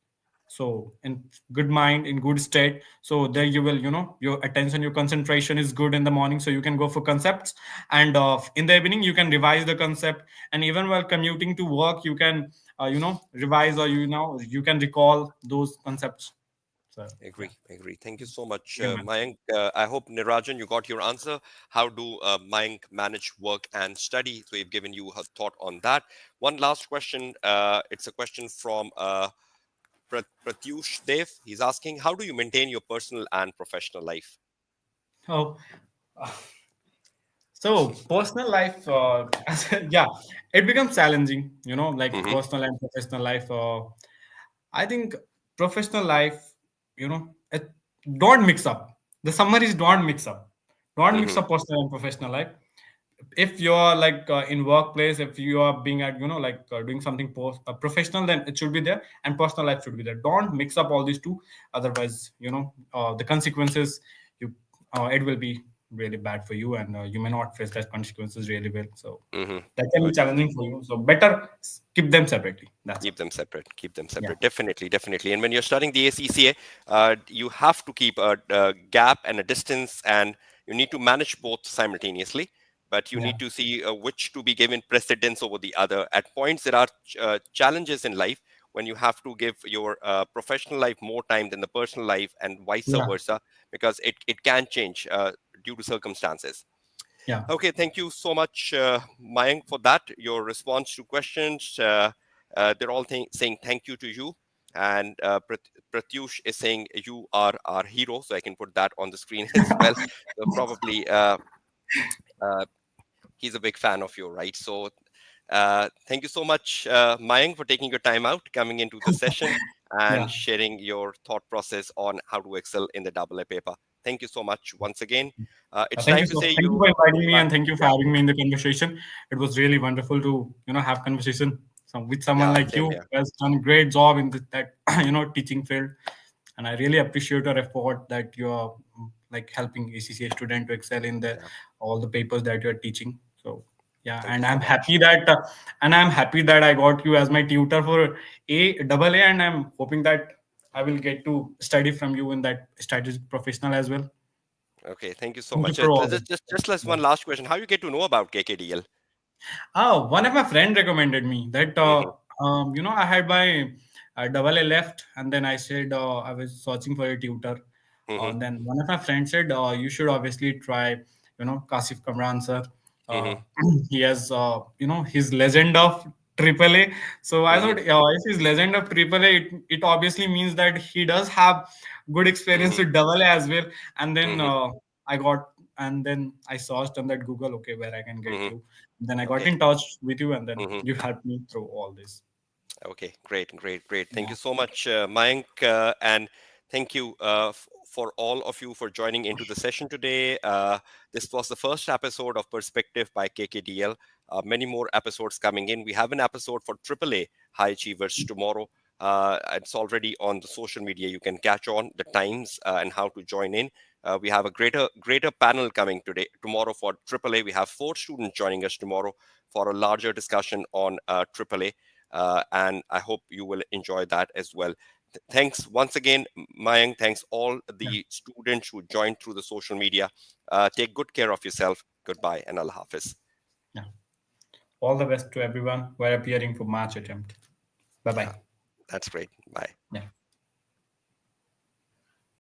S2: so in good mind, in good state. So there you will, your attention, your concentration is good in the morning, so you can go for concepts. And in the evening you can revise the concept. And even while commuting to work, you can revise, or you can recall those concepts. So yeah,
S1: Agree. Thank you so much,
S2: you can manage.
S1: Mayank. I hope, Nirajan, you got your answer. How do Mayank manage work and study? So we've given you a thought on that. One last question. It's a question from Pratyush Dev. He's asking, how do you maintain your personal and professional life?
S2: Oh, So personal life, yeah, it becomes challenging. Like
S1: Mm-hmm.
S2: personal and professional life. I think professional life, don't mix up. The summary is don't mix up. Don't mix
S1: Mm-hmm.
S2: up personal and professional life. If you're like in workplace, if you are being at like doing something professional, then it should be there, and personal life should be there. Don't mix up all these two. Otherwise, the consequences, you it will be really bad for you, and you may not face that consequences really well. So
S1: Mm-hmm.
S2: that can be challenging for you, so better keep them separately. That's all.
S1: Keep them separate. Keep them
S2: Yeah,
S1: separate. Definitely, definitely. And when you're studying the ACCA, you have to keep a gap and a distance, and you need to manage both simultaneously. But you
S2: yeah,
S1: need to see which to be given precedence over the other. At points, there are challenges in life when you have to give your professional life more time than the personal life, and vice
S2: yeah,
S1: versa, because it can change due to circumstances.
S2: yeah,
S1: Okay, thank you so much, Mayank, for that. Your response to questions, they're all saying thank you to you. And Pratyush is saying you are our hero, so I can put that on the screen as well. So probably uh, he's a big fan of you, right? So thank you so much, Mayank, for taking your time out, coming into the session, and
S2: yeah.
S1: sharing your thought process on how to excel in the double A paper. Thank you so much once again. It's
S2: Thank you
S1: time to
S2: so.
S1: say
S2: Thank you
S1: you.
S2: for inviting me,
S1: uh,
S2: and thank you for
S1: yeah,
S2: having me in the conversation. It was really wonderful to have conversation with someone
S1: yeah,
S2: like
S1: same
S2: you
S1: here.
S2: who has done a great job in that teaching field, and I really appreciate your effort that you are like helping ACCA student to excel in the
S1: Yeah,
S2: all the papers that you are teaching. So yeah,
S1: thank you
S2: and
S1: so
S2: I'm
S1: much.
S2: happy that I got you as my tutor for AA, and I'm hoping that I will get to study from you in that strategic professional as well.
S1: Okay, thank you so
S2: Thank you
S1: much.
S2: for all.
S1: Just last
S2: Yeah.
S1: one last question. How you get to know about KKDL?
S2: Oh, one of my friend recommended me that
S1: Mm-hmm,
S2: I had my double A left, and then I said I was searching for a tutor.
S1: mm-hmm,
S2: Then one of my friends said you should obviously try Kashif Kamran sir. Uh,
S1: mm-hmm,
S2: he has his legend of triple A. So I
S1: mm-hmm,
S2: thought if he's legend of triple A, it obviously means that he does have good experience
S1: mm-hmm,
S2: with double A as well. And then
S1: mm-hmm,
S2: I got and then I searched on that Google, okay, where I can get
S1: mm-hmm.
S2: you. Then I got
S1: Okay.
S2: in touch with you, and then
S1: Mm-hmm.
S2: you helped me through all this.
S1: Okay, great, great, great. Thank
S2: Yeah,
S1: you so much, Mayank, and thank you for all of you for joining into the session today. This was the first episode of Perspective by KKDL. Many more episodes coming in. We have an episode for AAA High Achievers tomorrow. It's already on the social media. You can catch on the times and how to join in. We have a greater panel coming tomorrow for AAA. We have 4 students joining us tomorrow for a larger discussion on AAA, and I hope you will enjoy that as well. Thanks once again, Mayank. Thanks all
S2: yeah,
S1: the students who joined through the social media. Take good care of yourself. Goodbye and Allah Hafiz.
S2: yeah. All the best to everyone who are appearing for March attempt. Bye
S1: Yeah,
S2: bye.
S1: that's great. Bye.
S2: Yeah.